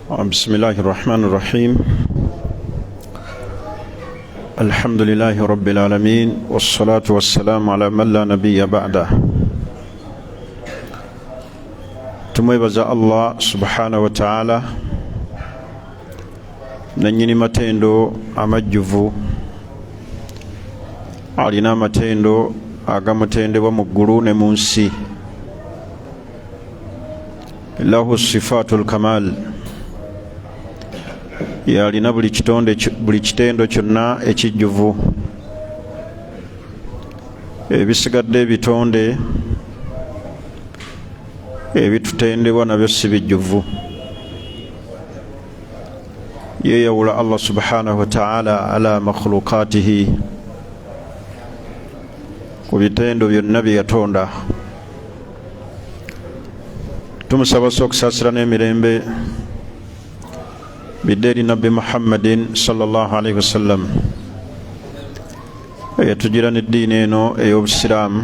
بسم الله الرحمن الرحيم الحمد لله رب العالمين والصلاة والسلام على من لا نبي بعده. tumwebaza Allah subhanahu wa ta'ala nanyini matendo amajjuvu alina amatendo agamutendebwa mu ggulu ne mu nsi. lahu sifatul kamal, yalina buli kitendo kyonna ekijjuvu. Ebisigadde ebitonde ebitutendebwa nabyo si bijjuvu. Yeyawula Allah subhanahu wa ta'ala ala makhlukatihi, ku bitendo byonna bye yatonda. Tumusaba okusaasira n'emirembe bideri Nabbi Muhammadin sallallahu alaihi wasallam eyatugira n'eddiini eno ey'obusiraamu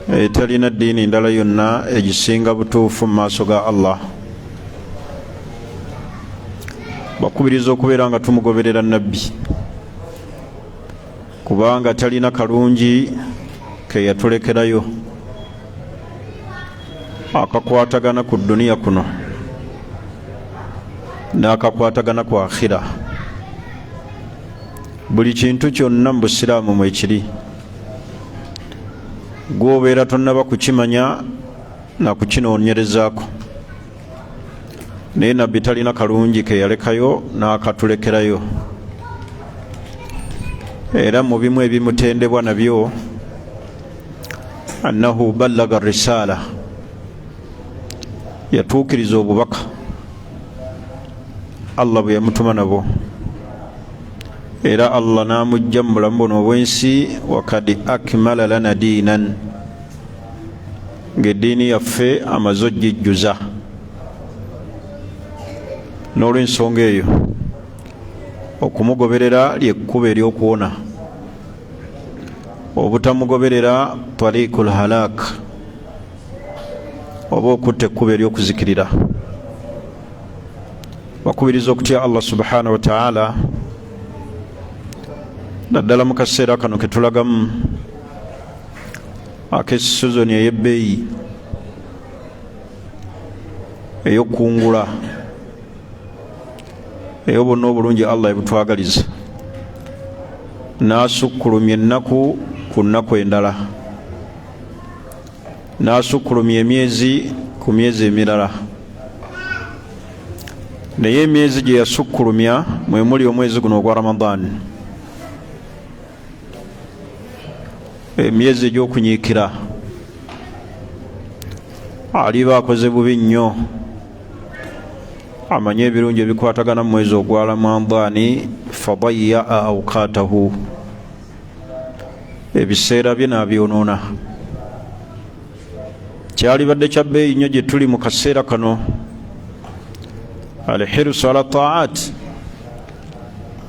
etalina ddiini ndala yonna egisinga butuufu mu maaso ga Allah. Bakubiriza okubeera nga tumugoberera nabbi, kubanga talina kalungi ke yatulekerayo akakwatagana ku duniya kuno n'akakwatagana ku akhira. Buli kintu kyonna mu busiraamu mwekiri, gwobeera tonnaba kukimanya na kukinoonyerezaako, naye nabbi talina kalungi ke yalekayo n'akatulekerayo. Era mu bimu ebimutendebwa nabyo annahu ballaga risaala, yatuukiriza obubaka Allah bwe yamutuma nabo. Era Allah n'amujja mu bulamu buno obw'ensi, wakad akmala lana diinan, ng'eddiini yaffe amaze ogijjuza. N'olw'ensonga eyo okumugoberera lyekkubo ery'okuwona, obutamugoberera tariikul halaak, oba okutta ekkubo ery'okuzikirira. Bakubiriza okutya Allah subhanahu wa ta'ala, naddala mu kaseera kano ke tulagamu ak'esizoni ey'ebbeeyi ey'okungula eyo bonna obulungi Allah ebutwagaliza, n'asukkulumya ennaku ku nnaku endala, n'asukkulumya emyezi ku myezi emirala. Naye emyezi gye yasukkulumya mwe muli omwezi guno ogwa Ramadan, emyezi egy'okunyiikira. Aliba akoze bubi nnyo amanye ebirungi ebikwatagana mu mwezi ogwa Ramadani, fadayyaa awqaatahu, ebiseera bye n'abyonoona. Kyalibadde kya bbeeyi nnyo gye tuli mu kaseera kano, alhirsu ala taat,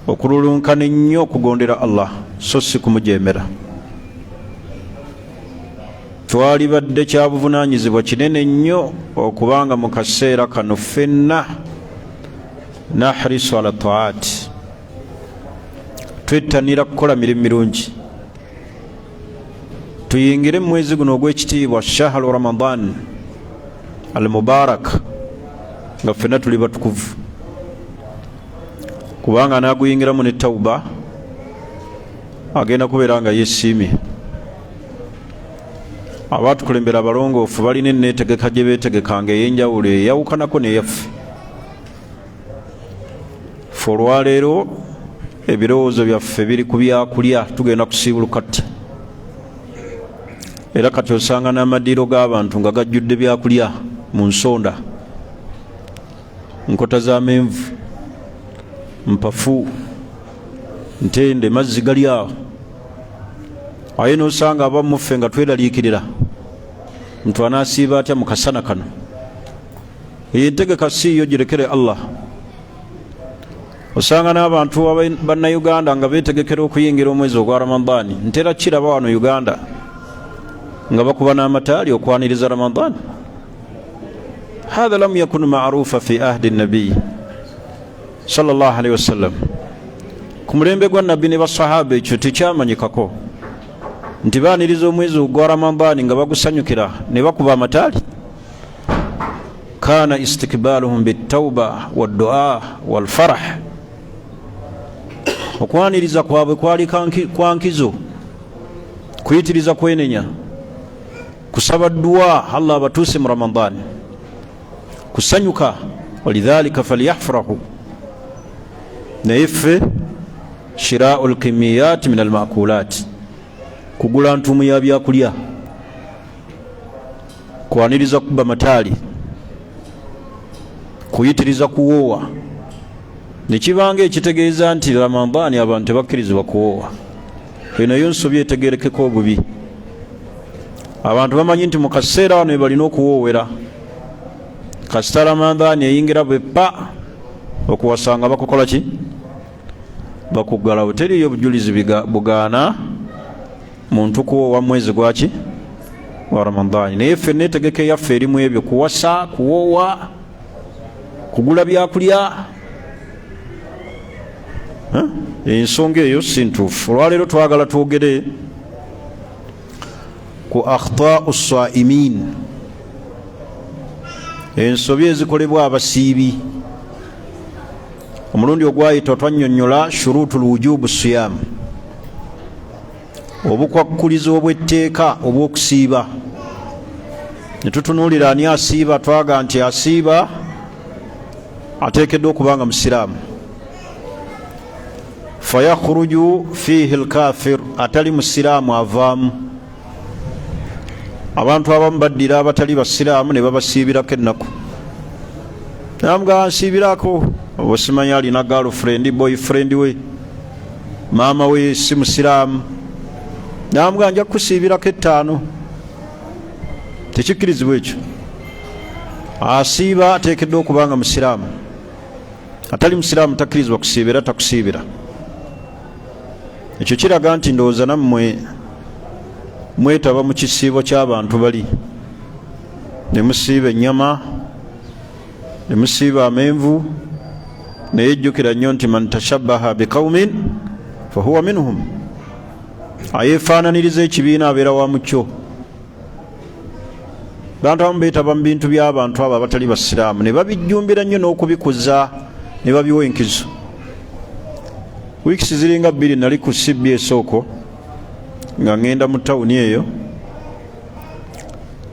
okululunkana ennyo okugondera Allah so si kumujeemera. Twalibadde kya buvunaanyizibwa kinene nnyo okubanga mu kaseera kano ffenna nahrisu ala taat, twettanira kukola mirimu mirungi, tuyingire mu mwezi guno ogw'ekitiibwa shahru Ramadan al mubarak nga ffenna tuli batukuvu, kubanga anaaguyingiramu ne tawuba agenda kubeera nga yesiimye. Abaatukulembera abalongoofu balina enneetegeka gye beetegekanga ey'enjawulo eyawukanako n'eyaffe. Ffe olwaleero ebirowoozo byaffe biri ku byakulya, tugenda kusiibuluka ttya. Era kati osanga n'amadiiro g'abantu nga gajjudde byakulya mu nsonda, nkota z'amenvu, mpafu, ntende, mazzi gali awo. Aye n'osanga abamu ffe nga tweraliikirira muntu anaasiiba atya mu kasana kano. Entegeka siiyo girekere Allah. Osanga n'abantu bannayuganda nga beetegekera okuyingira omwezi ogwa Ramadani. Ntera kiraba wano Uganda nga bakuba n'amataali okwaniriza Ramadani. هذا لم يكن معروفا في عهد النبي صلى الله عليه وسلم. Kumulembe gwa nabbi ne basahaba ekyo tekyamanyikako nti baaniriza omwezi ogwa Ramadani nga bagusanyukira ne bakuba amataali. Kana istikbaluhum bitawba waddua walfarah, okwaniriza kwabwe kwali kwankizo, kuyitiriza kwenenya, kusaba dua Allah abatuuse mu Ramadani, kusanyuka. Walidhalika falyafrahu, naye ffe shirau lkimiyat min almakulat, kugula ntumu ya byakulya, kwaniriza kuba mataali, kuyitiriza kuwoowa, nekibanga ekitegeeza nti Ramadani abantu tebakkirizibwa kuwoowa. Eno yo nsobi etegerekeko obubi. Abantu bamanyi nti mu kaseera wano balina okuwoowera. Kasita Ramadani eyingira bwe pa okuwasanga bakukola ki? Bakugalawo. Teriyo bujulizi bugaana muntu kuwoowa mwezi gwaki? Wa Ramadani. Naye ffe netegeke yaffe erimu ebyo: kuwasa, kuwoowa, kugula byakulya. Ensonga eyo si ntuufu. Olwaleero twagala twogere ku akhtau saimin, ensobi ezikolebwa abasiibi. Omulundi ogwayita twannyonnyola shurutul wujubu siyam, obukwakkulizo obw'etteeka obw'okusiiba. Ne tutunuulira ani asiiba, twaga nti asiiba ateekeddwa okuba nga musiraamu. Fayakhruju fihi alkafir, atali musiraamu avaamu. Abantu abamu baddira abatali basiraamu ne babasiibirako ennaku. Namuga nsiibirako, obusimanya alina girlfriend, boyfriend we, maama we si musiraamu. Namuga nja kusiibirako 5. Tekikkirizibwa ekyo. Asiiba ateekeddwa okuba nga musiraamu. Atali musiraamu takkirizibwa kusiibira, takusiibira. Ekyo kiraga nti ndowooza nammwe mwetaba mu kisiibo ky'abantu bali, ne musiiba ennyama, ne musiiba amenvu, naye jjukira nnyo nti man tashabbaha biqaumin fahuwa minhum. Ayeefaananiriza ekibiina abeera wa mukyo. Bantu abamu beetaba mu bintu by'abantu abo abatali basiraamu ne babijjumbira nnyo n'okubikuza ne babiwa enkizo. Wiikisi ziringa 2 nali ku CBS okwo nga ngenda mu tawuni eyo.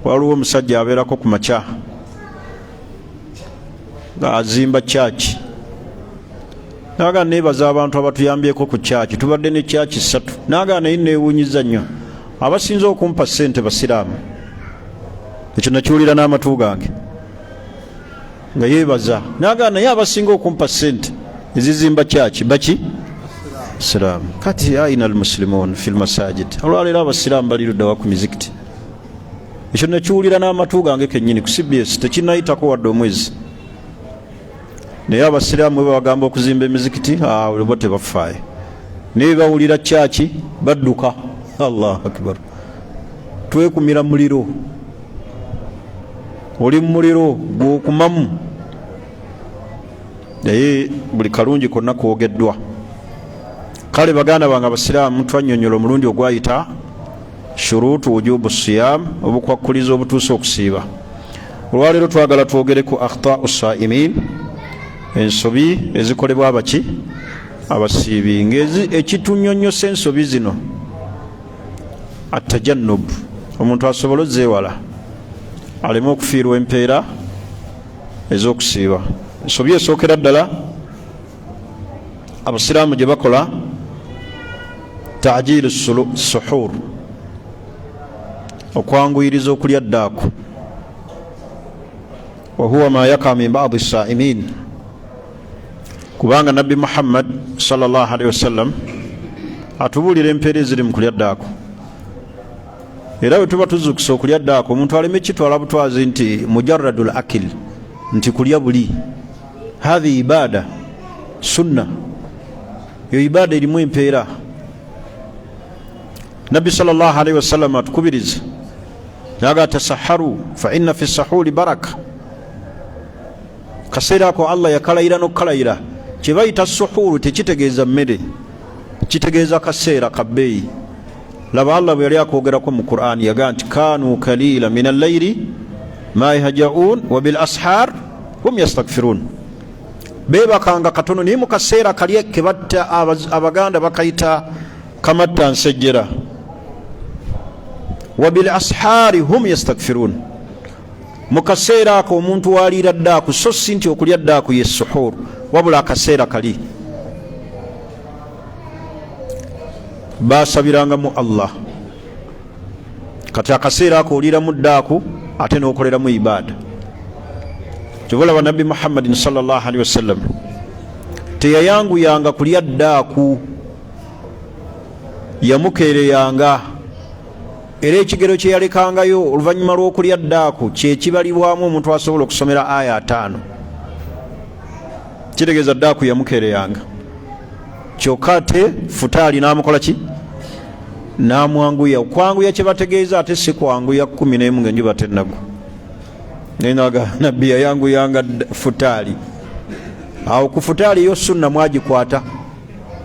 Waliwo omusajja abeerako ku makya nga azimba church. Naga nebaza abantu abatuyambyeko ku church. Tubadde ne church 3. Naga naye neewuunyiza nnyo, abasinze okumpa ssente basiraamu. Ekyo nakiwulira n'amatu gange nga yeebaza. Naga naye abasinga okumpa ssente ezizimba church baki? Siraamu. Kati aina almuslimun fil masajid, olwaleero abasiraamu bali ludda wa ku mizikiti. Ekyo nakiwulira n'amatu gange kennyini ku CBS, tekinayitako wadde omwezi. Naye abasiraamu bwe bagamba okuzimba emizikiti, olwo tebafaayo. Naye bawulira church badduka. Allahu akbar. Twekumira muliro, oli muliro gw'okumamu. Naye buli kalungi konna kwogeddwa. Kale baganda bange abasiraamu, twannyonnyola omulundi ogwayita shurutu wujubu siyam, obukwakkulizo obutuuse okusiiba. Olwaleero twagala twogere ku akhtau saimin, ensobi ezikolebwa abaki? Abasiibi. Ekitunnyonnyosa ensobi zino atajannub, omuntu asobola ozeewala aleme okufiirwa empeera ez'okusiiba. Ensobi esookera ddala abasiraamu gye bakola ta'jiilu suhur, okwanguyiriza okulya ddaaku. Wa huwa ma yaka min ba'di saimin, kubanga Nabbi Muhammad sallallahu alaihi wasallam atubuulira empeera eziri mu kulya ddaaku. Era bwe tuba tuzukusa okulya ddaaku, omuntu aleme kitwala butwazi nti mujarradul akil, nti kulya buli. Hadhi ibada sunna, yo ibada erimu empeera. Nabbi sallallahu alaihi wasallam atukubiriza naga tasaharu fa inna fi sahuri baraka, kaseera ako Allah yakalayira n'okukalayira kye bayita suhuru tekitegeeza mmere, kitegeeza kaseera kabbeeyi. laba Allah bwe yali akwogerako mu Qur'an yagaa nti kaanu kalila min allayli ma yahjaun wa bil ashar hum yastaghfirun, beebakanga katono naye mu kaseera kali ke batta abaganda bakayita kamatta nsejjera. wa bil ashari hum yastaghfirun, mu kaseera ako omuntu waliira ddaaku so si nti okulya ddaaku ye suhur, wabula akaseera kali basabirangamu Allah. kati akaseera ako oliiramu ddaaku ate n'okoleramu ibaada. kyobulaba nabbi Muhammadin sallallahu alaihi wasallam teyayanguyanga kulya ddaaku, yamukeereyanga, era ekigero kye yalekangayo oluvannyuma lw'okulya ddaaku kye kibalibwamu omuntu asobola okusomera aya 5. kitegeeza ddaaku yamukeereyanga, kyokka ate futaali n'amukola ki? N'amwanguya. Okwanguya kye bategeeza ate si kwanguya 11 ng'enjuba tennagwa. naye nabbi yayanguyanga futaali. awo ku futaali eyo sunna mwagikwata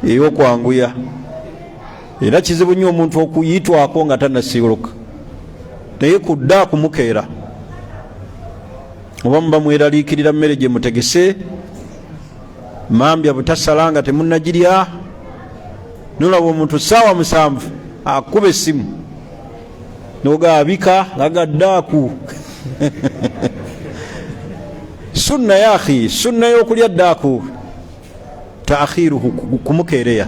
ey'okwanguya, era kizibu nnyo omuntu okuyitwako nga tannasiiwuluka, naye ku ddaaku mukeera. oba muba mweraliikirira mmere gye mutegese, mambya butasala nga temunnagirya, nolaba omuntu ssaawa 7 akuba essimu n'ogaabika nga ddaaku. sunna ya akhi, sunna y'okulya ddaaku taakhiruhu, kumukeereya.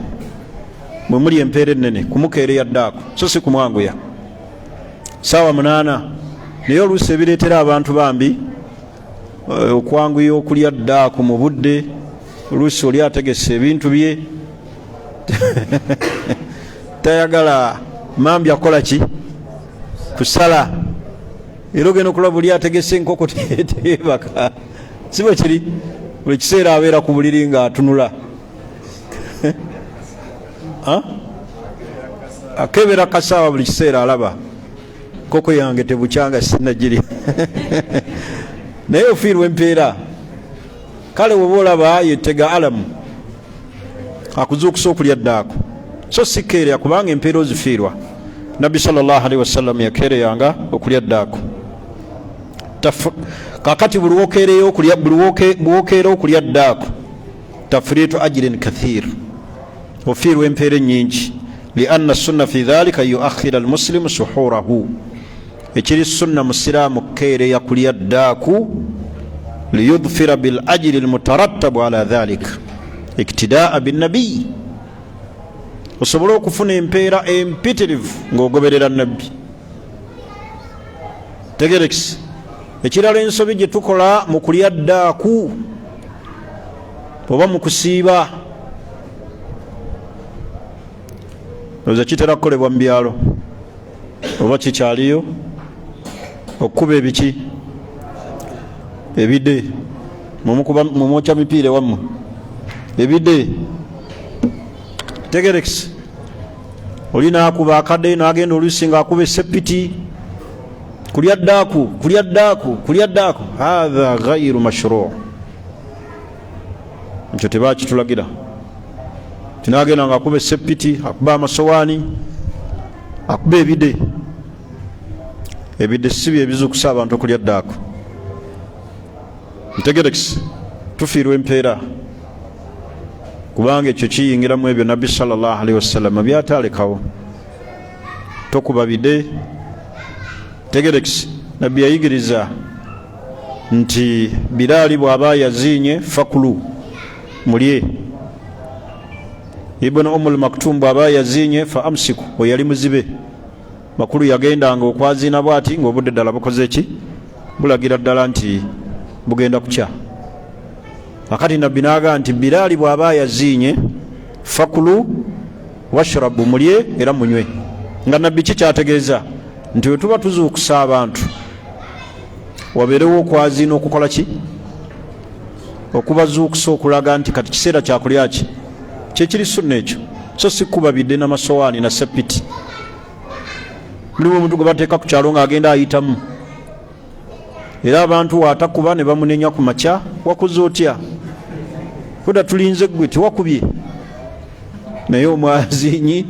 bwe muli empeera ennene kumukeereya ddaaku so si kumwanguya. ssaawa 8 naye oluusi ebireetera abantu bambi okwanguya okulya ddaaku mu budde, oluusi oli ategese ebintu bye tayagala mambi akola ki? kusala. era ogenda okulaba buli ategese enkoko teyebaka, si bwe kiri? buli kiseera abeera ku buliri nga atunula akebera kasaawa buli kiseera alaba koko yange tebukyanga sinagiri naye ofiirwa empeera. kale woba olaba yetega alamu akuzuukusa okulya ddaaku so sikeereya, kubanga empeera ozifiirwa. nabbi sallallahu alaihi wasallam yakeereyanga okulya ddaaku. kakati buli wokeera okulya ddaaku tafriitu ajrin kathir, ofiirwa empeera ennyingi. lianna sunna fi dhalika yuakhira almuslimu suhurahu, ekiri sunna musiraamu kukeereya kulya ddaaku liyudfira bil ajri almutarattabu ala dhalika iktidaa binnabiyi, osobole okufuna empeera empitirivu ng'ogoberera nabbi. tegerekisi ekirala ensobi gye tukola mu kulya ddaaku oba mu kusiiba, oza kitera kukolebwa mu byalo oba kikyaliyo, okuba ebiki? ebide. mumwokya mipiira wammwe ebide. tegerekisi oli naakuba akadde n'agenda oluusi ng'akuba esepiti. kulya ddaaku hatha ghairu mashruu, ekyo tebakitulagira. tinagenda ng'akuba esepiti, akuba amasowaani, akuba ebide. ebide si bye bizuukusa abantu okulya ddaaku. ntegerekisi tufiirwa empeera, kubanga ekyo kiyingiramu ebyo nabbi sallallahu alaihi wasallam byatalekawo. tokuba bide. tegerekisi nabbi yayigiriza nti Bilaali bw'aba yaziinye fakulu mulye, ibn Maktum bw'aba yaziinye fa amsiku, we yali muzibe. makulu yagendanga okwaziina bw'ati ng'obudde ddala bukoze ki? bulagira ddala nti bugenda kukya. akati nabbi n'agaa nti Bilaali bw'aba yaziinye fakulu washrabu, mulye era munywe. nga nabbi kikyategeeza nti we tuba tuzuukusa abantu wabeerewo okwaziina okukola ki? okubazuukusa, okulaga nti kati kiseera kyakulya ki? kyekiri sunna ekyo, so si kuba bidde n'amasowaani na sepiti. mulimu omuntu gwe bateeka ku kyalo ng'agenda ayitamu era abantu watakuba ne bamunenya ku makya wakuze otya kuda tulinze gwe tiwakubye naye omwazinyi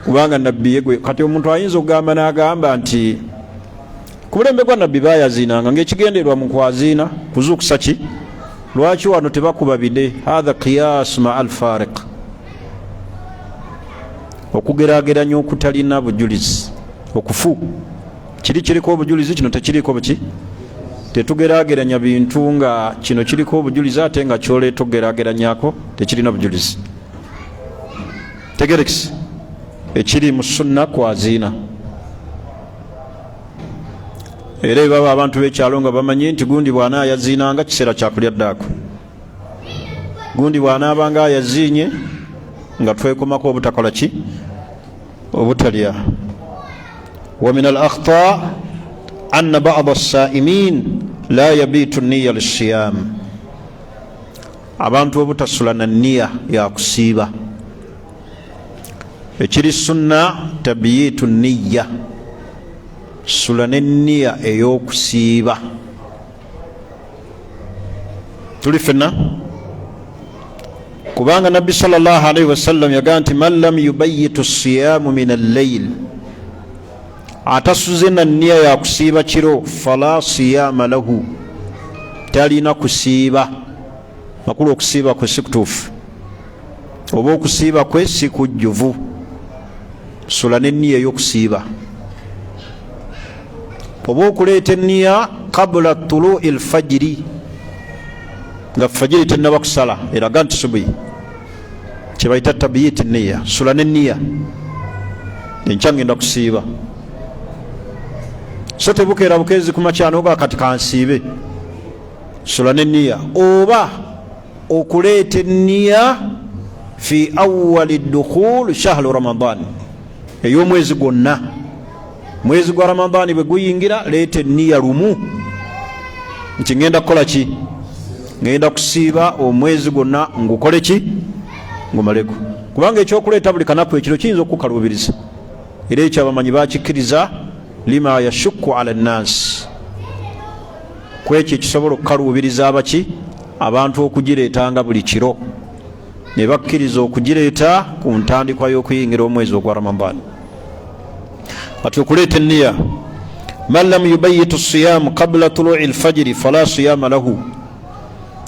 kubanga nabbi yegwe kati omuntu ayinza okugamba n'agamba nti ku bulembe gwa nabbi bayazinanga ng'ekigenderwa mu kwaziina kuzuukusa ki lwaki wano tebakuba bide hatha qiyas ma al fariq okugerageranya okutalina bujulizi okufu kiriko obujulizi kino tekiriko buki tetugerageranya bintu nga kino kiriko obujulizi ate nga kyoleeta okugerageranyako tekirina bujulizi tegerekisi ekiri mu sunna kwaziina era baba abantu b'ekyalo nga bamanyi nti gundi bw'anaayaziinanga kiseera kyakulya ddaako gundi bw'anaabanga ayaziinye nga twekomako obutakola ki obutalya wa min al akhta anna ba'd as-sa'imin la yabitu niyya lis-siyam abantu obutasula na nniya ya kusiiba ekiri sunna tabiyitu niyya sula n'enniya ey'okusiiba tuli fenna kubanga nabbi sallallahu alaihi wasallam yagaa nti man lam yubayitu siyamu min al-layl atasuze na nniya ya kusiiba kiro fala siyama lahu talina kusiiba makulu okusiiba kwe si kutuufu oba okusiiba kwe si kujjuvu sula n'enniya ey'okusiiba oba okuleeta enniya qabla tulu'i al-fajiri nga fajiri tennaba kusala eraga nti subuhi kyebayita tabiyiti nniya sula n'enniya enkya ngenda kusiiba so tebukeera bukeezi ku makya n'oga kati kansiibe sula n'enniya oba okuleeta enniya fi awwali dukhul shahru ramadan ey'omwezi gwonna mwezi gwa ramadani bwe guyingira leeta enniya lumu nti ngenda kukola ki ngenda kusiiba omwezi gwonna ngukole ki ngumaleko kubanga ekyokuleeta buli kanaku ekiro kiyinza okukalubiriza era ekyo abamanyi bakikkiriza lima yashukku ala nnansi kwekyo ekisobola okukalubiriza abaki abantu okugireetanga buli kiro ne bakkiriza okugireeta ku ntandikwa y'okuyingira omwezi ogwa ramadani ati okuleeta enniya man lam yubayitu siyamu qabla tulu'i al-fajiri fala siyama lahu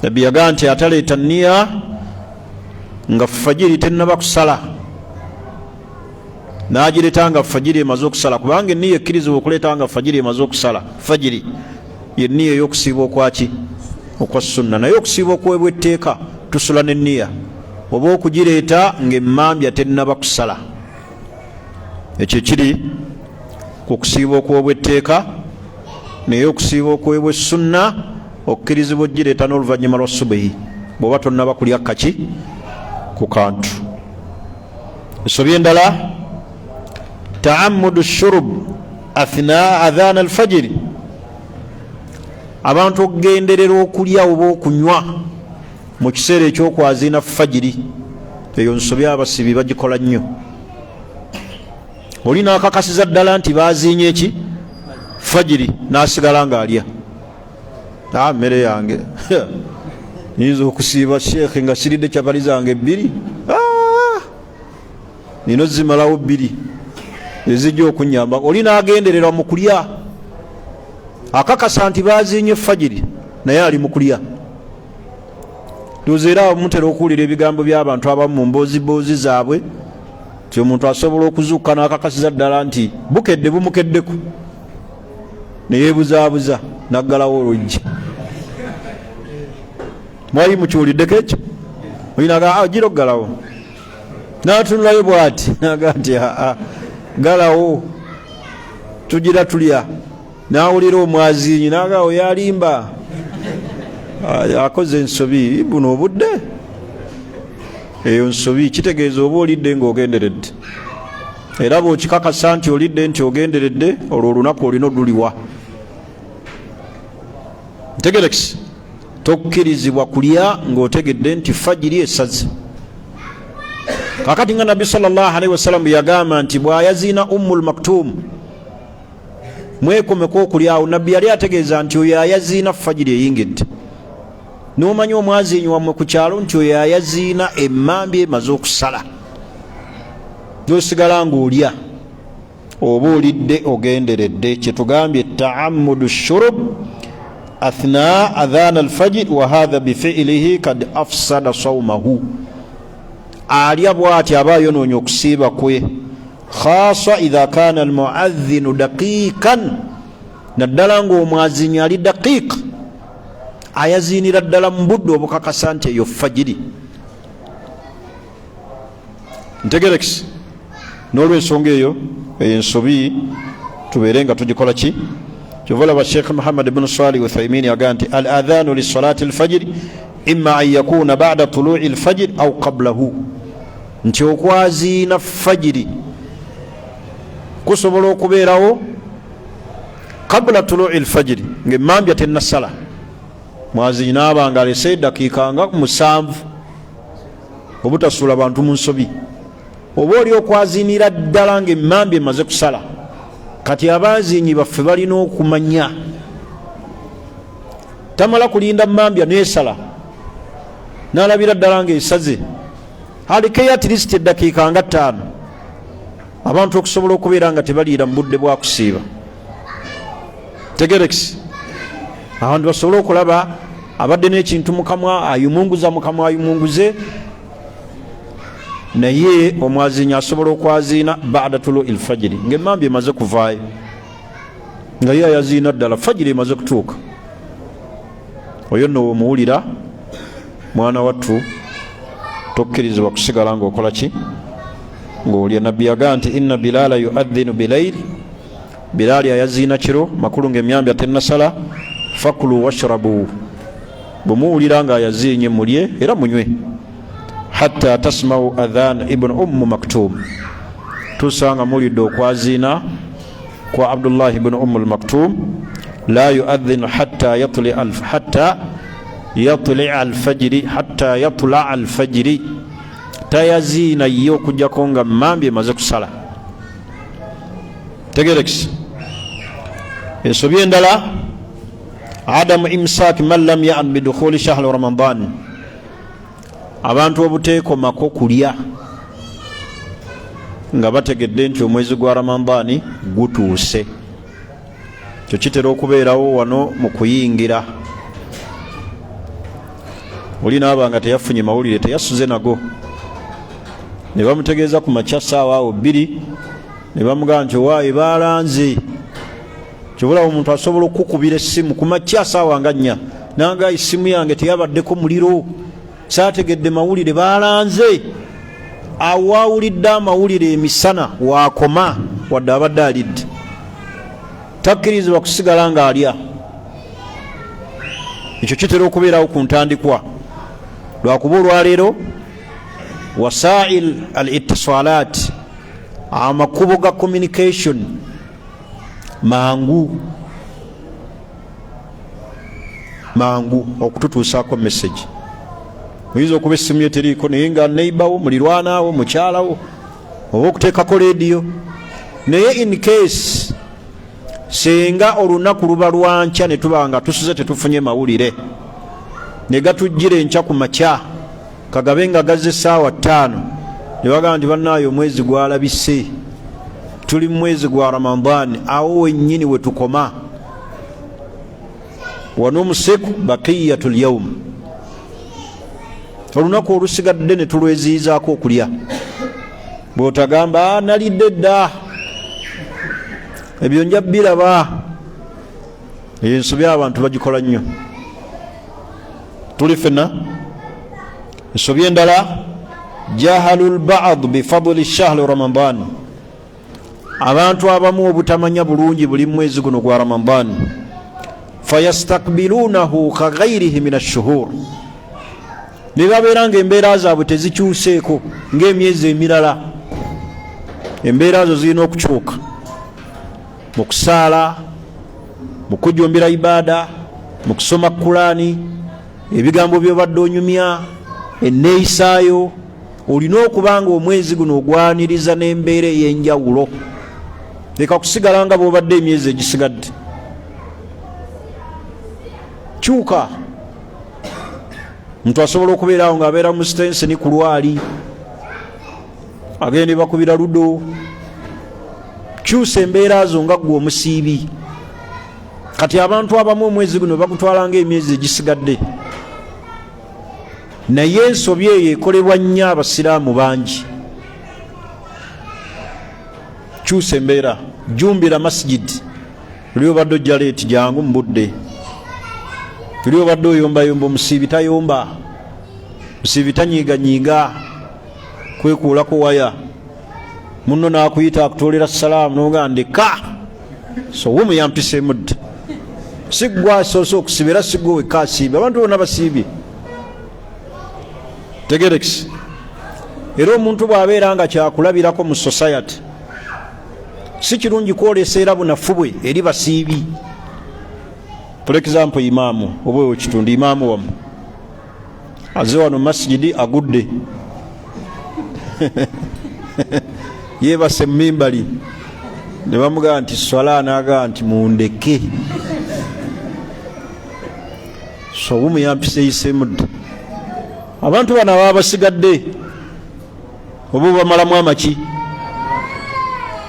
nabbi yagaa nti ataleeta nniya nga fajiri tennaba kusala n'agireeta nga fajiri emaze okusala kubanga enniya ekkirizibwa okuleeta nga fajiri emaze okusala fajiri yenniya ey'okusiiba okwaki okwa sunna naye okusiiba okwebwa etteeka tusula n'enniya oba okugireeta ng'emmambya tennaba kusala ekyo kiri okusiiba okwebwa etteeka naye okusiiba okwebwa sunna okkirizibwa ogireeta n'oluvannyuma lwa subuhi bw'oba tonnaba kulya kaki ku kantu ensobi endala taammudu shurub athna adhan alfajiri abantu okugenderera okulya oba okunywa mu kiseera ekyokwaziina fajiri eyo nsobi abasibi bagikola nnyo oli n'akakasiza ddala nti baziinye eki fajiri n'asigala ng'alya mmere yange nyinza okusiiba sheekhe nga siridde kyapali zange 2 nino zimalawo 2 ezijja okunyamba oli n'agendererwa mu kulya akakasa nti baziinye fajiri naye ali mu kulya tuzeera mutera okuwulira ebigambo by'abantu abamu mu mboozi zaabwe ti omuntu asobola okuzuuka n'akakasiza ddala nti bukedde bumukeddeku neyeebuzaabuza naggalawo oluggi mwali mukiwuliddeko ekyo oyinaga gira oggalawo n'atunulayo bw'ati naga nti galawo tugira tulya n'awulira omwaziinyi nagaawo yalimba akoze ensobi buno obudde eyo nsobi kitegeeza oba olidde ng'ogenderedde era bw'okikakasa nti olidde nti ogenderedde olwo olunaku olina oduliwa ntegerekisi tokkirizibwa kulya ng'otegedde nti fajiri esaze kakati nga nabbi sallallahu alaihi wasallam yagamba nti bw'ayaziina ummul maktum mwekomeko okulyawo. Nabbi yali ategeeza nti oyo ayaziina fajiri eyingidde, n'omanya omwazinyi wammwe ku kyalo nti oyo ayaziina emmambya emaze okusala, n'osigala ng'olya. Oba olidde ogenderedde. Kyetugambye ta'ammudu shurub athna adhan alfajr wa hadha bifi'lihi kad afsada sawmahu. Alya bw'ati aba ayonoonye okusiiba kwe, khasa idha kana almu'adhdhinu daqiqan, naddala ng'omwazinyi ali daqiiqa, ayaziinira ddala mu budde obukakasa nti eyo fajiri. Ntegerekisi. N'olw'ensonga eyo ensobi tubeere nga tugikola ki? Kyovalaba Sheikh Muhammad ibn Salih Uthaymin yagaa nti al adhanu li salati alfajiri imma an yakuna ba'da tulu'i alfajr aw qablahu, nti okwaziina fajiri kusobola okubeerawo qabla tulu'i alfajiri, ng'emmambya tennasala. Mwazinyi n'aba nga alese dakiika nga 7 obutasuula bantu mu nsobi. Oba oli okwaziinira ddala ng'emmambya emaze kusala. Kati abazinyi baffe balina okumanya, tamala kulinda mmambya neesala n'alabira ddala ng'esaze, alikeyo at least eddakiika nga 5 abantu okusobola okubeera nga tebaliira mu budde bwa kusiiba. Tegerekisi. Abantu basobole okulaba abadde n'ekintu mukamwa ayumunguza, mukamwa ayumunguze, naye omwazinyi asobola okwaziina ba'da tulu'il fajiri ng'emmambya emaze kuvaayo, nga ye ayaziina ddala fajiri emaze kutuuka. Oyo nno omuwulira mwana wattu tokkirizibwa kusigala ng'okola ki? Ng'olya. Nabbi yagaa nti inna Bilaala yu'adhdhinu bilayl, Bilaali ayaziina kiro makulu ng'emyambya tennasala, fakulu washrabu, bwe muwulira nga ayaziinye mulye era munywe. Hatta tasma'u adhan ibn Maktum, tusanga mulidde okwaziina kwa Abdullah ibn Maktum. La yu'adhdhinu hatta yatli'a al-fajri, tayaziina ye okujjako nga mmambya emaze kusala. Tegerekisi. Ensobi endala adamu imsaaki man lam ya'an bidukhuli shahri Ramadan, abantu obuteekomako kulya nga bategedde nti omwezi gwa Ramadani gutuuse. Kyo kitera okubeerawo wano mu kuyingira. Oli naaba nga teyafunye mawulire, teyasuze nago, ne bamutegeeza ku makya ssaawa awo 2, ne bamugamba nti owaayi baalanze. Kyobulawo omuntu asobola okukubira essimu ku makya ssaawa nga 4 nanga essimu yange teyabaddeko muliro, saategedde mawulire baalanze. Awo awulidde amawulire emisana waakoma wadde abadde alidde, takkirizibwa kusigala ng'alya. Ekyo kitera okubeerawo ku ntandikwa. Lwakuba olwaleero wasail al-ittisalat, amakubo ga communication mangu okututuusaako message. Oyinza okuba essimu ye teriiko naye nga neighbour wo, mulirwanawo, mukyalawo, oba okuteekako leediyo. Naye in case senga olunaku luba lwankya ne tuba nga tusuze tetufunye mawulire, ne gatujjira enkya ku makya kagabe nga gazze ssaawa 5, ne bagamba nti bannaayo omwezi gwalabise, tuli mu mwezi gwa Ramadani, awo wennyini we tukoma. Wanumsiku baqiyatul yawm, olunaku olusigadde ne tulweziyizaako okulya. Bw'otagamba nalidde dda, ebyo nja biraba. Ensobi abantu bagikola nnyo. Tuli ffenna. Ensobi endala jahalul ba'd bifadli shahri Ramadan, abantu abamu obutamanya bulungi buli mwezi guno gwa Ramadan. Fayastakbilunahu kaghairihi min ash-shuhur, ne babeera ng'embeera zaabwe tezikyuseeko ng'emyezi emirala. Embeera zo zirina okukyuka mu kusaala, mu kujjumbira ibaada, mu kusoma Qur'ani, ebigambo by'obadde onyumya, enneeyisaayo. Olina okuba nga omwezi guno ogwaniriza n'embeera ey'enjawulo. leka kusigala nga bw'obadde emyezi egisigadde. Kyuka. Muntu asobola okubeerawo ng'abeera mu sitenseni ku lwali, agende bakubira ludo. Kyusa embeera zo nga ggwe omusiibi. Kati abantu abamu omwezi guno bagutwala ng'emyezi egisigadde, naye ensobi eyo ekolebwa nnyo abasiraamu bangi. Kyusa embeera, jumbira masjidi. Luli obadde ojja leeti jangu mu budde. Luli obadde oyombayomba, omusiibi tayomba, omusiibi tanyiiganyiiga, kwekuulako waya. Munno n'akuyita akutoolera salaamu n'oga ndeka, so wumu yampiseemu dda. Siggwa asoose okusiba era siggwa wekka asiibe, abantu bonna basiibye. Tegerekisi. Era omuntu bw'abeera nga kyakulabirako mu society, si kirungi kwoleseera bunafu bwe eri basiibi. For example, imaamu oba wekitundu imaamu wamu aze wano masjidi agudde yeebase mu mimbali, ne bamugamba nti swala, n'agamba nti mundeke, so wumu yampiseeyiseemu dda. Abantu bano ababa basigadde oba bamalamu amaki,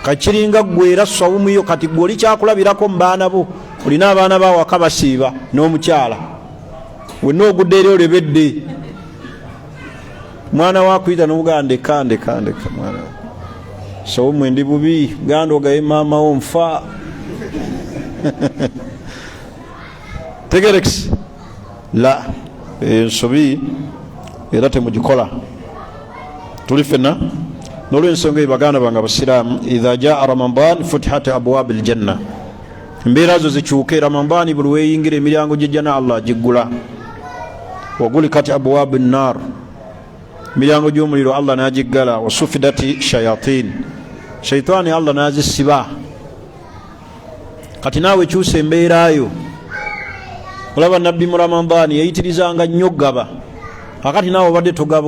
kakiringa ggwe era swawumu yo. Kati gwe oli kyakulabirako mu baana bo, olina abaana bawaka basiiba n'omukyala, wenna ogudde eri olebedde. Mwana wakuyita n'omugamba ndeka mwana, swawumu ndi bubi, ganda ogaye maama wo nfa. Tegerekisi la ensobi era temugikola. Tuli fenna n'olw'ensonga eyo baganda bange abasiraamu, idha jaa ramadan futihat abwaabu aljanna. Embeera zo zikyuke. Ramadani buli weeyingira emiryango gy'ejjana Allah agiggula. Wagulikat abwaabu nnar, emiryango gy'omuliro Allah n'agiggala. Wasufidati shayatin, shaitaani Allah n'azisiba. Kati naawe kyusa embeerayo. Olaba nabbi mu Ramadani yayitirizanga nnyo gaba, akati naawe obadde togaba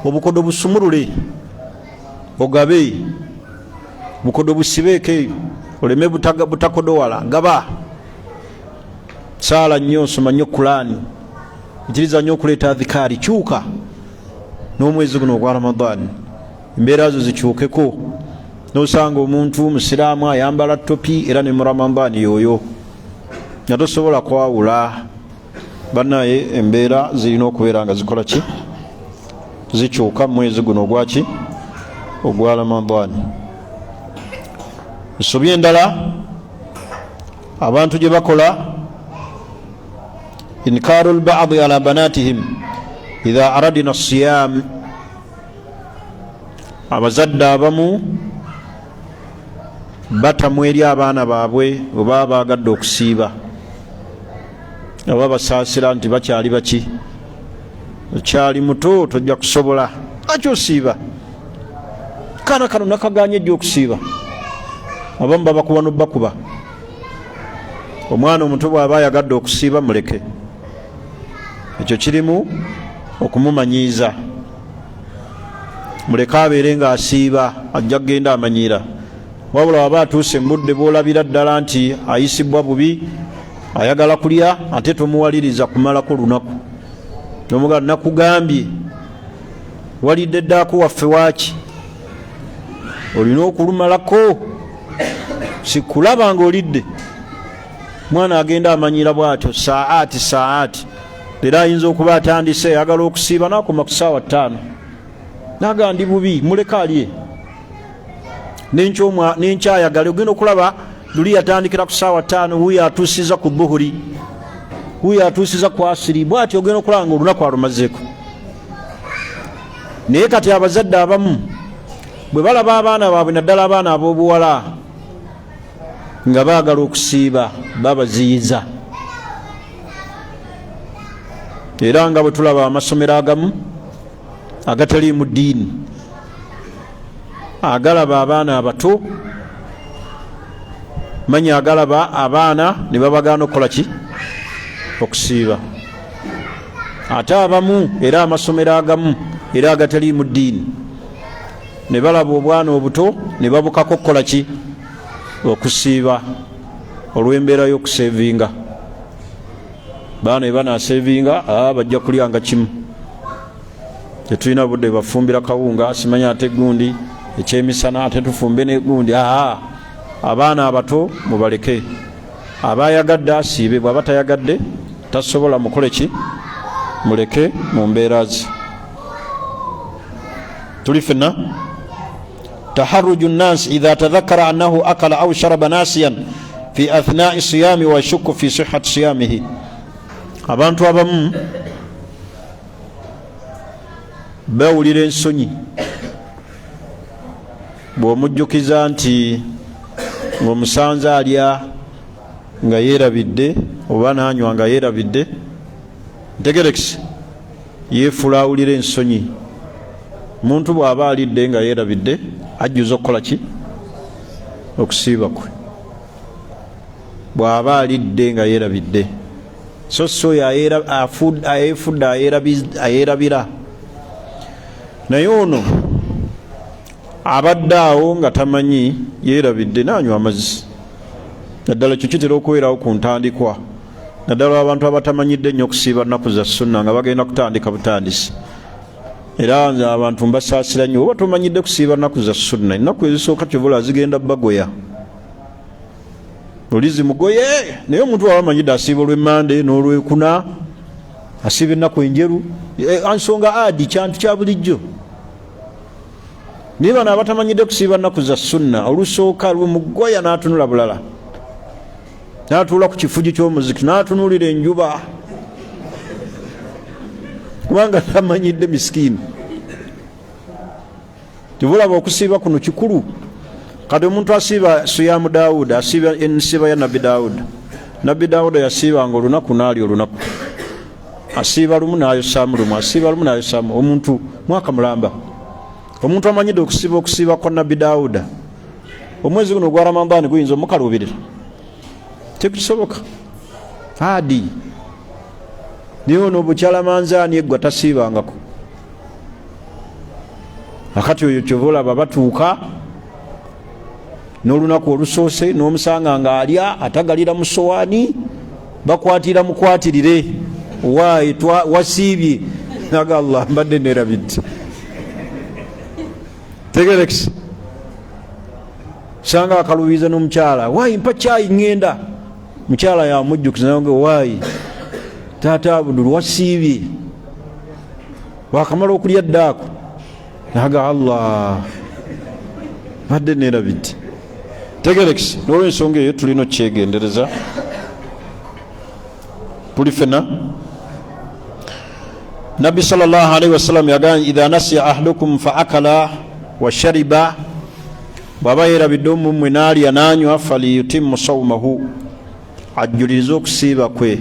obukodo busumulule, ogabe bukodo busibeeke, oleme butakodowala. Gaba saala nnyo, soma nnyo Qur'ani, yitiriza nnyo okuleeta adhikaari. Kyuka n'omwezi guno ogwa Ramadani embeera zo zikyukeko. N'osanga omuntu musiraamu ayambala topi era ne mu Ramadani yoyo nga tosobola kwawula. Bannaye embeera zirina okubeera nga zikola ki, zikyuka mu mwezi guno ogwaki, ogwa Ramadani. Ensobi endala abantu gye bakola, inkaaru lbaadi ala banatihim idha aradina siyam. Abazadde abamu batamu eri abaana baabwe oba baagadde okusiiba, oba basaasira nti bakyali baki, okyali muto tojja kusobola, akyosiiba kaana kano nakaganye ejja okusiiba. Abamu babakuba n'obakuba. Omwana omuto bw'aba ayagadde okusiiba muleke, ekyo kirimu okumumanyiiza. Muleke abeere ng'asiiba, ajja kugenda amanyiira. Wabula aba atuuse mu budde bw'olabira ddala nti ayisibwa bubi, ayagala kulya, ate tomuwaliriza kumalako lunaku. N'omugamba nakugambye, walidde ddaako waffe waaki, olina okulumalako, sikulaba nga olidde. Mwana agenda amanyiira bw'atyo saati. Era ayinza okuba atandise ayagala okusiiba n'akoma ku ssaawa 5, n'agamba ndi bubi, muleke alye. N'enkyayagala ogenda okulaba luli yatandikira ku ssaawa 5, wuyo atuusiza ku buhuri, wuyo atuusiza ku asiri, bw'atyo ogenda okulaba nga olunaku alumazeeko. Naye kati abazadde abamu bwe balaba abaana baabwe, naddala abaana ab'obuwala, nga baagala okusiiba, babaziyiza. Era nga bwe tulaba amasomero agamu agatali mu ddiini agalaba abaana abato, manya agalaba abaana ne babagaana okukola ki, okusiiba. Ate abamu era amasomero agamu era agatali mu ddiini ne balaba obwana obuto ne babukako okukola ki? Okusiiba olw'embeera y'okuseevinga. Baana banaseevinga bajja kulyanga kimu. Tetulina budde bafumbira kawunga, simanya ate gundi ekyemisana ate tufumbe ne gundi. Abaana abato mubaleke. Abayagadde asiibe, bw'aba tayagadde tasobola mukole ki? Muleke mu mbeera ze. Tuli fenna taharruju nnas idha tadhakkara annahu akala aw sharaba nasiyan fi athna'i siyami wa yashukku fi sihhati siyamihi. Abantu abamu bawulira ensonyi bw'omujjukiza nti ng'omusanze alya nga yeerabidde oba n'anywa nga yeerabidde, ntegerekisi yeefula awulira ensonyi. Muntu bw'aba alidde nga yeerabidde ajjuza okukola ki? Okusiiba kwe. Bw'aba alidde nga yeerabidde, so oyo ayeefudde ayeerabira. Naye ono abadde awo nga tamanyi yeerabidde n'anywa amazzi. Naddala kyo kitera okubeerawo ku ntandikwa, naddala abantu abatamanyidde ennyo okusiiba nnaku za sunna nga bagenda kutandika butandisi. Era abantu mbasaasira nnyo oba tomanyidde kusiiba nnaku za sunna, ennaku ezisooka kyovula zigenda bagoya, olizi mugoye. Naye omuntu waba amanyidde asiiba olw'emmande n'olwekuna, asiiba ennaku enjeru, ansonga adi kyantu kya bulijjo. Naye bano abatamanyidde kusiiba nnaku za sunna, olusooka lwemugoya n'atunula bulala, n'atuula ku kifugi ky'omuziki n'atunuulira enjuba, kubanga tamanyidde misikini. Tubulaba okusiiba kuno kikulu. Kati omuntu asiiba siyamu Daawuda, asiiba ensiba ya Nabbi Daawuda. Nabbi Daawuda yasiibanga olunaku n'alya olunaku, asiiba lumu n'ayosaamu lumu, asiiba lumu n'ayosaamu. Omuntu mwaka mulamba, omuntu amanyidde okusiiba kwa Nabbi Daawuda, omwezi guno gwa Ramadani guyinza omukaluubirira? Tekusoboka. Hadi niyo ono bukyala manzaani eggwa tasiibangako. Akati oyo kyovolaba batuuka n'olunaku olusoose n'omusanga nga alya atagalira mu sowaani, bakwatira mukwatirire, waayi wasiibye, naga Allah mbadde neerabidde. Tegerekisi sanga akalubiza n'omukyala, waayi mpa caayi ngenda. Mukyala yamujjukiza nange, waayi taata Abdul wasiibye, wakamala okulya ddaako, naga Allah mbadde neerabidde. Tegerekisi n'olw'ensonga eyo tulina okyegendereza. Tuli fena Nabbi sallallahu alaihi wasallam yagamba, idha nasiya ahadukum fa akala wa shariba, bw'aba yeerabidde omumwe n'alya n'anywa, faliyutimmu sawmahu, ajjulirize okusiiba kwe.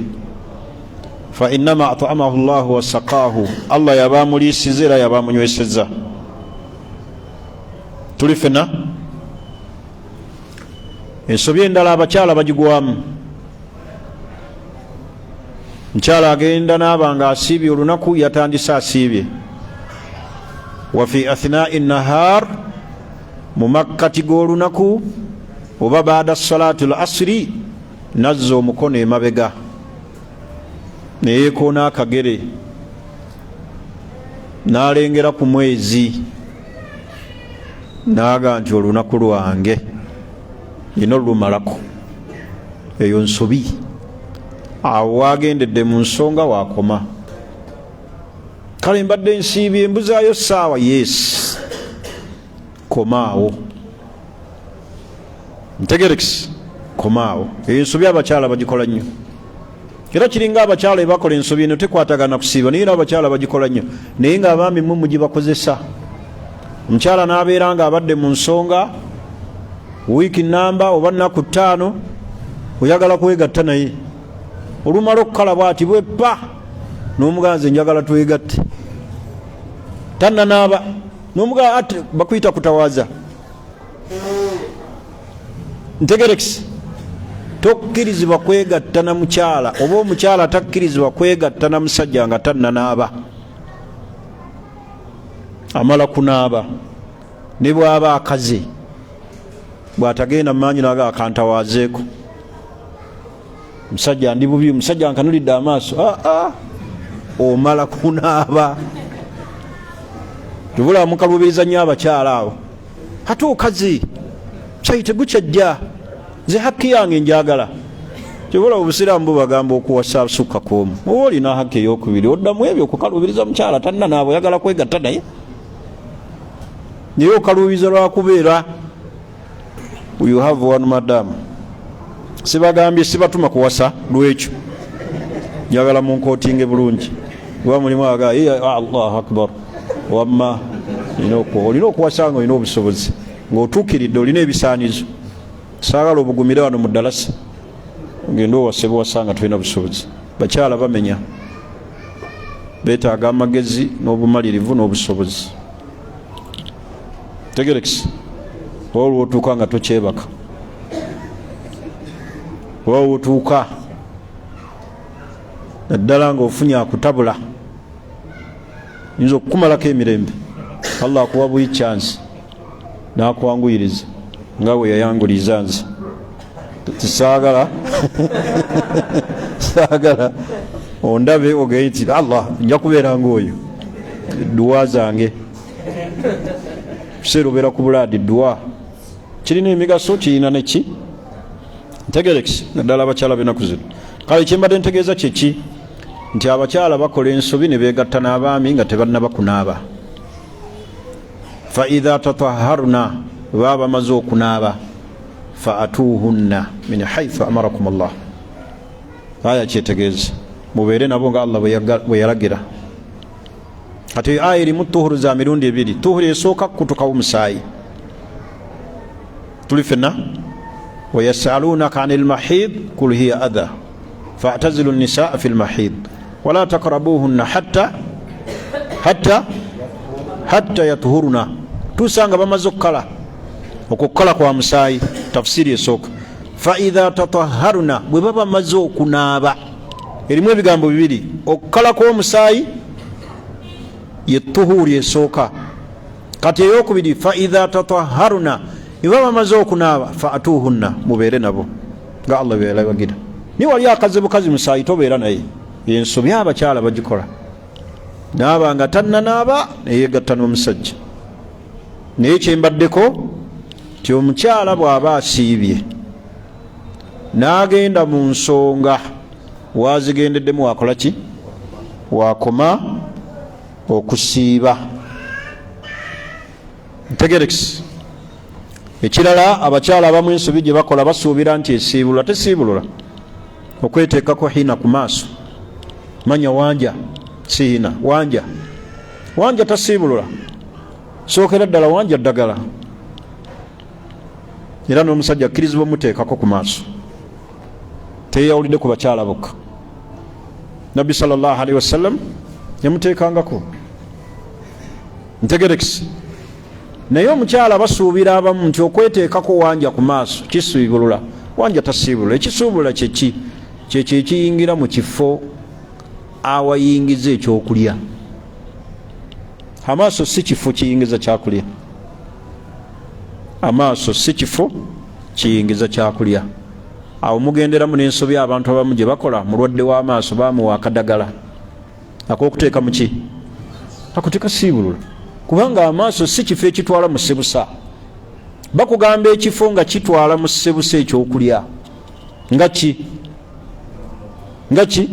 Fa innama at'amahu Allahu wa saqaahu, Allah yaba amuliisiza era yaba amunywesezza. Tuli fena ensobi endala abakyala bagigwamu. Mukyala agenda n'aba nga asiibye olunaku, yatandise asiibye. Wa fi athnaa'i nnahaar, mu makkati g'olunaku oba baada salaati al-asri, nazza omukono emabega neyeekoona akagere n'alengera ku mwezi, n'aga nti olunaku lwange lino lumalako. Eyo nsobi. Awo wagendedde mu nsonga wakoma. Kale mbadde nsiibye, mbuzaayo ssaawa, yes, komaawo. Ntegerekisi, komaawo. Eyo ensobi abakyala bagikola nnyo, era kiringa abakyala ebakola ensobi eno tekwatagana kusiiba, naye abakyala bagikola nnyo. Naye ng'abaami mmwe mugibakozesa. Omukyala n'abeera nga abadde mu nsonga wiiki namba oba nnaku 5, oyagala kwegatta naye, olumala okukala bw'ati bweppa n'omuganzi njagala twegatte, tannanaaba n'omugaa ate bakuyita kutawaza. Ntegerekisi tokkirizibwa kwegatta na mukyala, oba omukyala takkirizibwa kwegatta na musajja nga tannanaaba. Amala kunaaba ne bw'aba akaze bw'atagenda mu maanyi naga akantawaazeeko musajja ndi bubi musajja nkanulidde amaaso omala kunaaba tubula mukalubiriza nnyo abakyala abo ate okazi kyayite gukyajja nze hakki yange njagala tubula obusiraamu bubagamba okuwasa sukka kwomu oba olina hakki ey'okubiri oddamu ebyo okukalubiriza mukyala tanna naabo oyagala kwegatta naye naye okalubiriza lwakubeera you have one madam sibagambye sibatuma kuwasa lwekyo njagala munkootinge bulungi oba mulimu aga allahu akbar wamma olina okuwasa nga olina obusobozi ng'otuukiridde olina ebisaanizo saagala obugumire wano mu ddalasa ogenda owase buwasa nga tulina busobozi bakyala bamenya beetaaga amagezi n'obumalirivu n'obusobozi tegerekisi oba olwotuuka nga tokyebaka oba olwotuuka naddala ng'ofunye akutabula yinza okukumalako emirembe allah akuwa buyi chansi n'akwanguyiriza nga bwe yayanguliza nze tisaagala saagala ondabe ogeye nti allah nja kubeera ngaoyo duwa zange kiseera obeera ku bulaadi duwa kirina emigaso kirina neki ntegerekisi naddala abakyala benaku zino kale kyembadde ntegeeza kyeki nti abakyala bakola ensobi ne beegatta n'abaami nga tebannaba kunaaba fa idha tatahharna baba bamaze okunaaba fa atuhunna min haithu amarakum allah aya kyetegeeza mubeere nabo nga allah bwe yalagira ate aya erimu tuhuru za mirundi ebiri tuhuru esooka kutukawo musaayi tuli fenna wayasalunaka ani lmahid kul hiya adha fa'tazilu nisaa fi lmahid wala takrabuhunna hatta yatuhuruna tusanga bamaze okukala okukala kwa musaayi tafsiri esooka fa idha tatahharuna bwe baba bamaze okunaaba erimu ebigambo bibiri okukala kw'omusaayi ye tuhuri esooka kati eyokubiri fa idha tatahharuna bwe baba bamaze okunaaba fa atuhunna mubeere nabo nga allah bwe yalagira ni wali akaze bukazi musaayi tobeera naye ensobi abakyala bagikola naaba nga tannanaaba neyegatta n'omusajja naye kyembaddeko ti omukyala bw'aba asiibye n'agenda mu nsonga wazigendeddemu wakola ki wakoma okusiiba ntegerekisi ekirala abakyala abamu ensobi gye bakola basuubira nti esiibulwa tesiibulula okweteekako hiina ku maaso manya wanja siina wanja tasiibulula sookera ddala wanja ddagala era n'omusajja akkirizibwa muteekako ku maaso teyawulidde ku bakyala bokka nabbi sallallahu alaihi wasallam yamuteekangako ntegerekisi naye omukyala basuubira abamu nti okweteekako wanja ku maaso kisiibulula wanja tasiibulula ekisiibulula kyeki kyekyo ekiyingira mu kifo awayingiza ekyokulya amaaso si kifo kiyingiza kyakulya amaaso si kifo kiyingiza kyakulya awo mugenderamu n'ensobi abantu abamu gye bakola mulwadde w'amaaso baamuwa akadagala ak'okuteeka mu ki akuteeka siibulula kubanga amaaso si kifo ekitwala mu ssebusa bakugamba ekifo nga kitwala mu ssebusa ekyokulya nga ki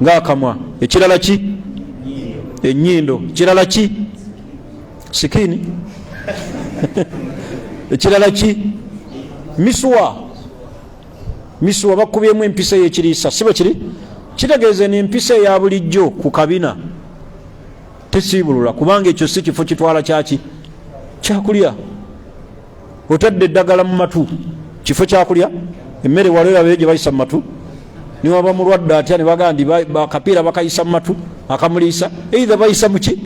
ng'akamwa ekirala ki ennyindo ekirala ki sikini ekirala ki misuwa bakubyemu empisa y'ekiriisa si bwe kiri kitegeeze n'empisa eya bulijjo ku kabina tesiibulula kubanga ekyo si kifo kitwala kyaki kyakulya otadde eddagala mu matu kifo kyakulya emmere walerabe gye bayisa mu matu niwaba mulwadde atya ne bagamba ndi bakapiira bakayisa mu matu akamuliisa eitha bayisa muki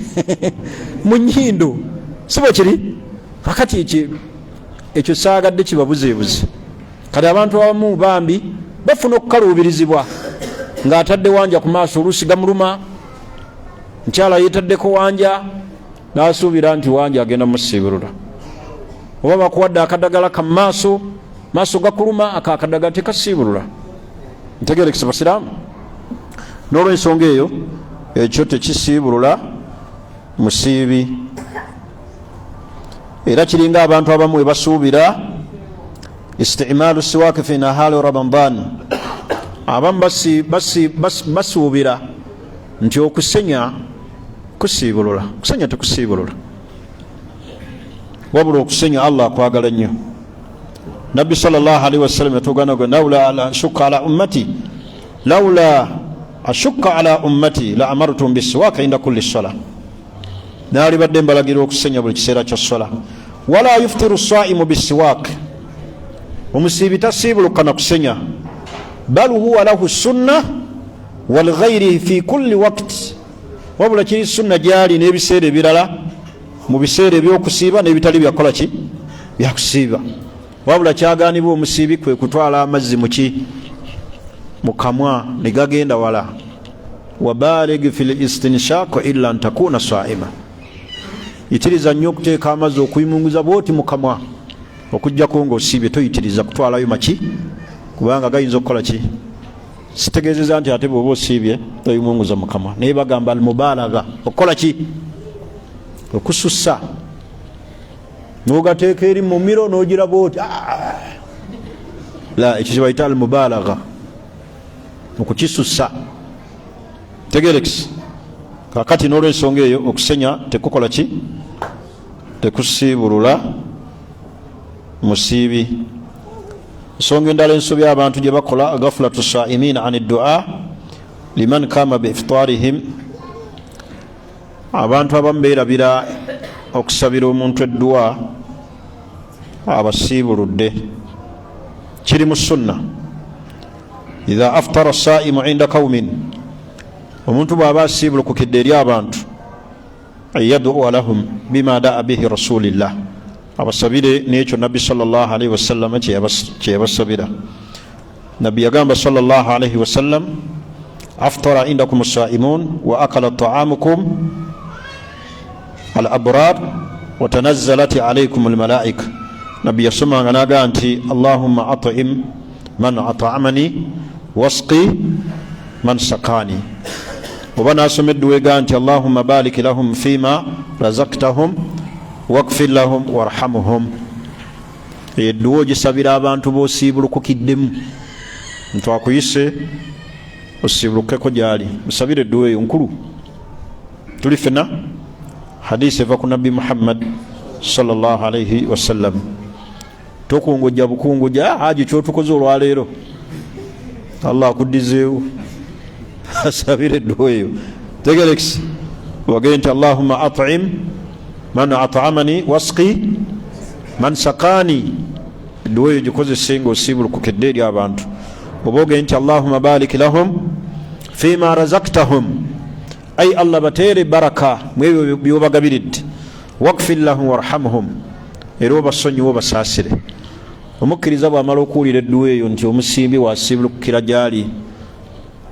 mu nnyindo si bwe kiri kakati ekyo saagadde kibabuzeebuze kati abantu abamu bambi bafuna okukaluubirizibwa ng'atadde wanja ku maaso oluusi gamuluma mukyala yeetaddeko wanja n'asuubira nti wangi agenda musiibulula, oba bakuwadde akadagala ka maaso gakuluma, akakadagala tekasiibulula. Ntegerekesa basiraamu? N'olwensonga eyo ekyo tekisiibulula musiibi. Era kiringa abantu abamu we basuubira istimaalu siwaaki fi nahaali Ramadan. Abamu basuubira nti okusenya kusiibulula. Kusenya tekusiibulula, wabula okusenya Allah akwagala nnyo. Nabbi sallallahu alaihi wasallam yatugana go laula ashukka ala ummati la amartum bisiwaaka inda kulli salah. Naali badde mbalagira okusenya buli kiseera kya sola. Wala yuftiru saimu bisiwaak, omusiibi tasiibuluka na kusenya. Bal huwa lahu sunna wal ghairihi fi kulli waqt, wabula kiri sunna gyali n'ebiseera ebirala, mu biseera ebyokusiiba n'ebitali byakola ki byakusiiba. Wabula kyagaanibwa omusiibi kwe kutwala amazzi mu kamwa ne gagenda wala. Wabalig fil istinshaq illa an takuna saima, yitiriza nnyo okuteeka amazzi okuyimunguza bwoti mu kamwa okujjako ng'osiibye, toyitiriza kutwalayo maki, kubanga gayinza okukola ki. Sitegeezeza nti ate bw'oba osiibye toyimunguza mu kamwa, naye bagamba almubalaga, okukola ki, okusussa. N'ogateeka eri mu miro n'ogira bwoti, la, ekyo kibayita almubalaga, okukisussa. Tegerekisi? Kakati n'olwensonga eyo okusenya tekukola ki, tekusiibulula musiibi. Ensonga endala ensobi abantu gye bakola ghaflatu saimina ani du'a liman kama bi iftarihim. Abantu abamu beerabira okusabira omuntu edduwa abasiibuludde. Kiri mu sunna, idha aftara saimu inda qaumin, omuntu bw'aba asiibulukukidde eri abantu, yad'u lahum bima da'a bihi rasulillah, abasabire n'ekyo nabbi sallallahu alaihi wasallam kye yabasabira. Nabbi yagamba sallallahu alaihi wasallam, aftara indakum as-saimun wa akala ta'amukum al-abrar wa tanazzalat alaykum al-malaika. Nabbi yasomanga n'agamba nti allahumma at'im man at'amani wasqi man sakani. Oba n'asomedde wega nti allahumma barik lahum fima razaktahum wakfir lahum warhamuhum. Edduwa ogisabira abantu b'osiibulukukiddemu, nti akuyise osiibulukeko gyali, musabire edduwa eyo nkulu. Tuli fena hadisi eva ku nabbi Muhammad sallallahu alaihi wasallam. Tokungujja bukungujja, haji kyotukoze olwaleero Allah akuddizeewo, asabire edduwa eyo. Tegerekisi? Wagende nti allahumma at'im man at'amani wasqi man sakani. Edduwa eyo gikozese ng'osiibulukukedde eri abantu. Oba ogende nti allahumma barik lahum fima razaktahum, ay Allah bateere baraka mwebyo byobagabiridde, wakfir lahum warhamhum, era obasonyiwe obasaasire. Omukkiriza bw'amala okuwulira edduwa eyo nti omusimbi wasiibulukukira gyali,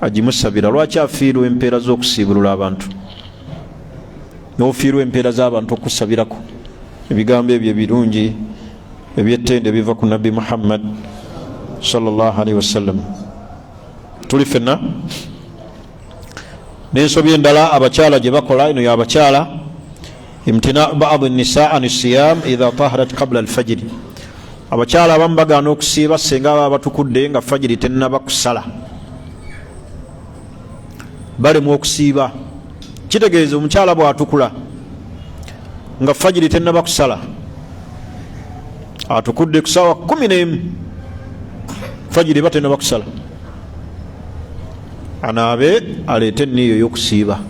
agimusabira. Lwaki afiirwa empeera z'okusiibulula abantu, n'ofiirwa empeera z'abantu okusabirako? Ebigambo ebyo ebirungi ebyettende biva ku nabbi Muhammad sallallahu alaihi wasallam. Tuli fenna n'ensobi endala abakyala gye bakola. Eno y'abakyala, imtina ba'd an-nisaa an siyam idha taharat qabla al-fajr. Abakyala abamu bagaana okusiiba senga baba batukudde nga fajiri tennaba kusala, balemu okusiiba. Kitegeeza omukyala bw'atukula nga fajiri tennaba kusala, atukudde ku ssaawa 11 fajiri eba tennaba kusala, anaabe aleete enniyo y'okusiiba.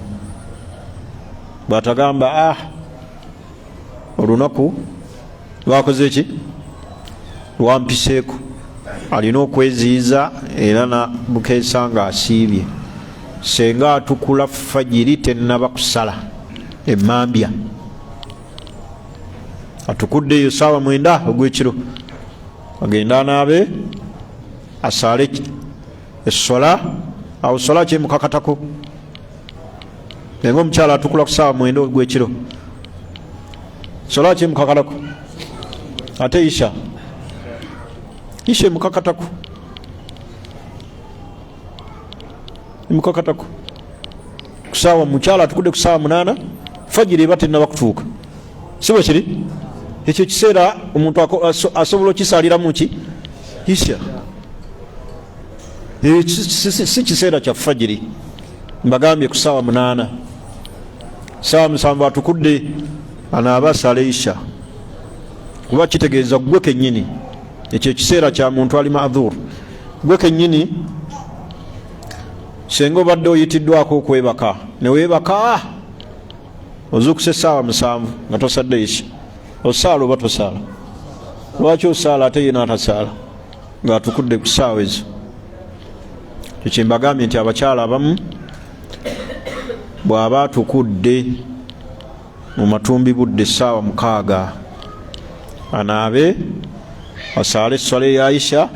Bw'atagamba olunaku lwakoze ki, lwampiseeko, alina okweziyiza era na bukeesa nga asiibye. Senga atukula fajiri tennaba kusala emmambya, atukudde eyo ssaawa 9 ogw'ekiro, agenda anaabe asaale essola, awo sola kyemukakatako. Nenga omukyala atukula ku ssaawa 9 ogw'ekiro, Salati mukakatako ate isha mukakatako kusaawa mukyala atukudde ku saawa 8 fajiri eba tennaba kutuuka sibo kiri ekyo kiseera omuntu asobola okisaliramu ki isha si kiseera kya fajiri mbagambye ku saawa 8 saawa 7 atukudde anaaba asala isha kuba kitegeeza gwe kennyini ekyo ekiseera kya muntu ali maadhur gwe kennyini senga obadde oyitiddwako okwebaka neweebaka ozukuse essaawa 7 nga tosadde isha osaala oba tosaala lwaki osaala ate yena atasaala ngaatukudde ku ssaawa ezo kyekimbagambye nti abakyala abamu bw'aba atukudde mu matumbi budde essaawa 6 anaabe asaale esswala ya isha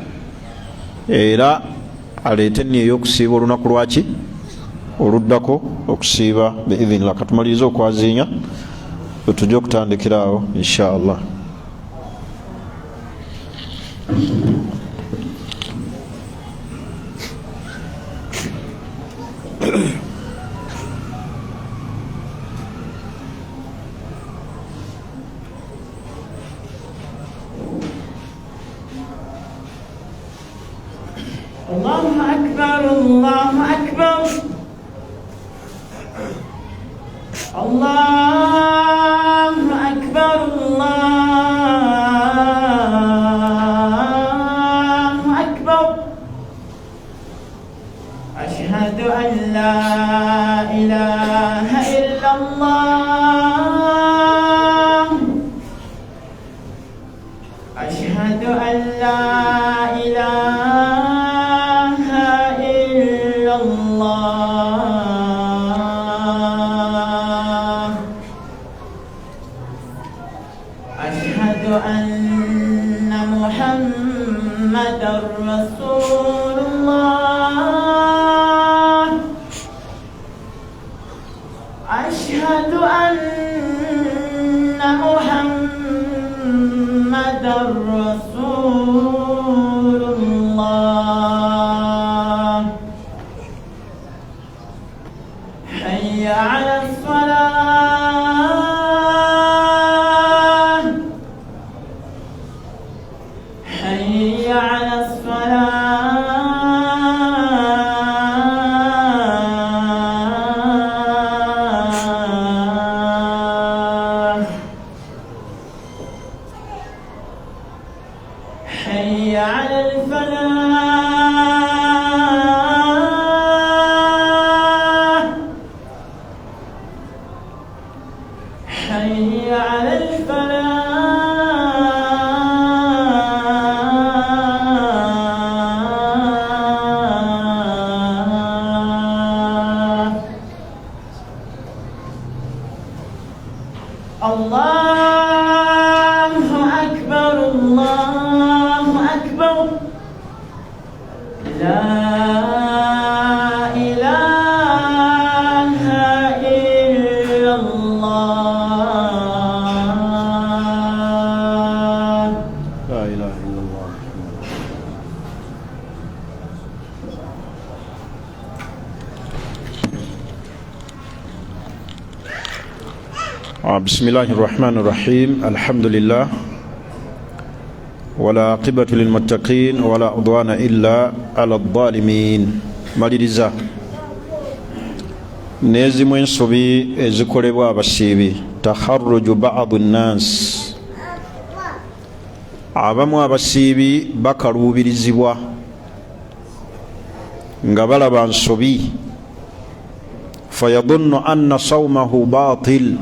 era aleete enni ey'okusiiba olunaku lwaki oluddako okusiiba biidhinillah. Katumaliriza okwaziinya wetujja okutandikira awo insha Allah. Allahu Akbar, Allahu Akbar, Allahu Akbar, Allahu Akbar. Ashhadu an la ilaha illallah. Ashhadu an la ilaha أن محمد رسول الله. أشهد أن محمد رسول الله. حي على الصلاة. حي على الصلاة. حي على الفلاح. حي على الفلاح. الله أكبر، الله أكبر. لا إله إلا الله. لا إله إلا الله. بسم الله الرحمن الرحيم. الحمد لله ولا عقبة للمتقين ولا عدوان إلا على الظالمين. maliriza nezimu ensobi ezikolebwa abasiibi taharruju ba'd an-nas. abamu abasiibi bakaluubirizibwa nga balaba nsobi fayadunnu anna sawmahu batil,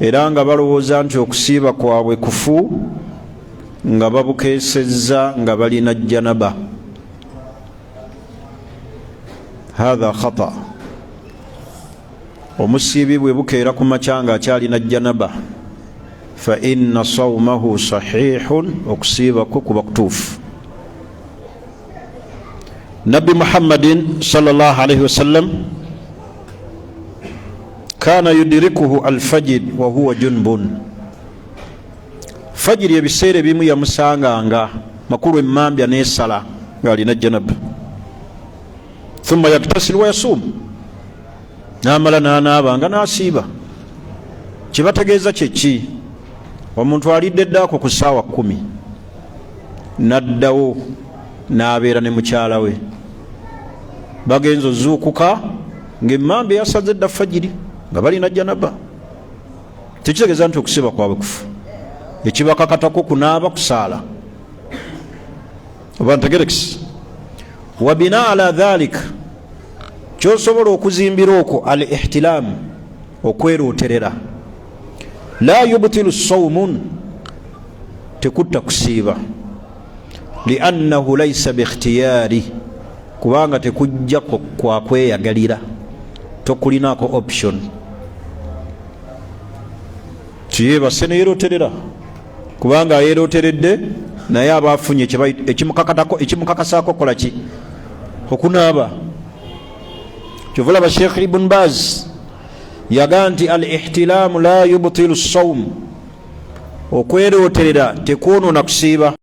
era nga balowooza nti okusiiba kwabwe kufu nga babukeesezza nga balina janaba. hatha khata. omusiibi bwe bukeera ku makya nga akyalina janaba fa inna sawmahu sahihun, okusiiba kwe kuba kutuufu. nabbi muhammadin sallallahu alaihi wasallam kana yudirikuhu alfajr wa huwa junbun. fajiri ebiseera ebimu yamusanganga makulu emmambya neesala ng'alina janaba. Thumma yaktasilu wa yasuumu, n'amala n'anaabanga n'asiiba. Kibategeeza kyeki? Omuntu alidde eddaako ku ssaawa 10 n'addawo n'abeera ne mukyala we, bagenza ozuukuka ng'emmambya yasaze edda fajiri nga balina janaba. Tekitegeeza nti okusiba kwabwe kufu, ekibakakatako kunaaba kusaala. Oba ntegerekisi? Wa bina ala dhalika, kyosobola okuzimbira okwo al ihtilaamu, okwerooterera. La yubtilu sawmun, tekutta kusiiba. Liannahu laysa biikhtiyaari, kubanga tekujja kwa kweyagalira, tokulinaako option. Tiyebase neyeroterera, kubanga ayeroteredde naye aba afunye ekimukakasaako kola ki? Okunaaba. Kyovulaba Sheikh Ibn Baz yagaa nti al ihtilaamu la yubtilu sawm, okweroterera tekwonoona kusiiba.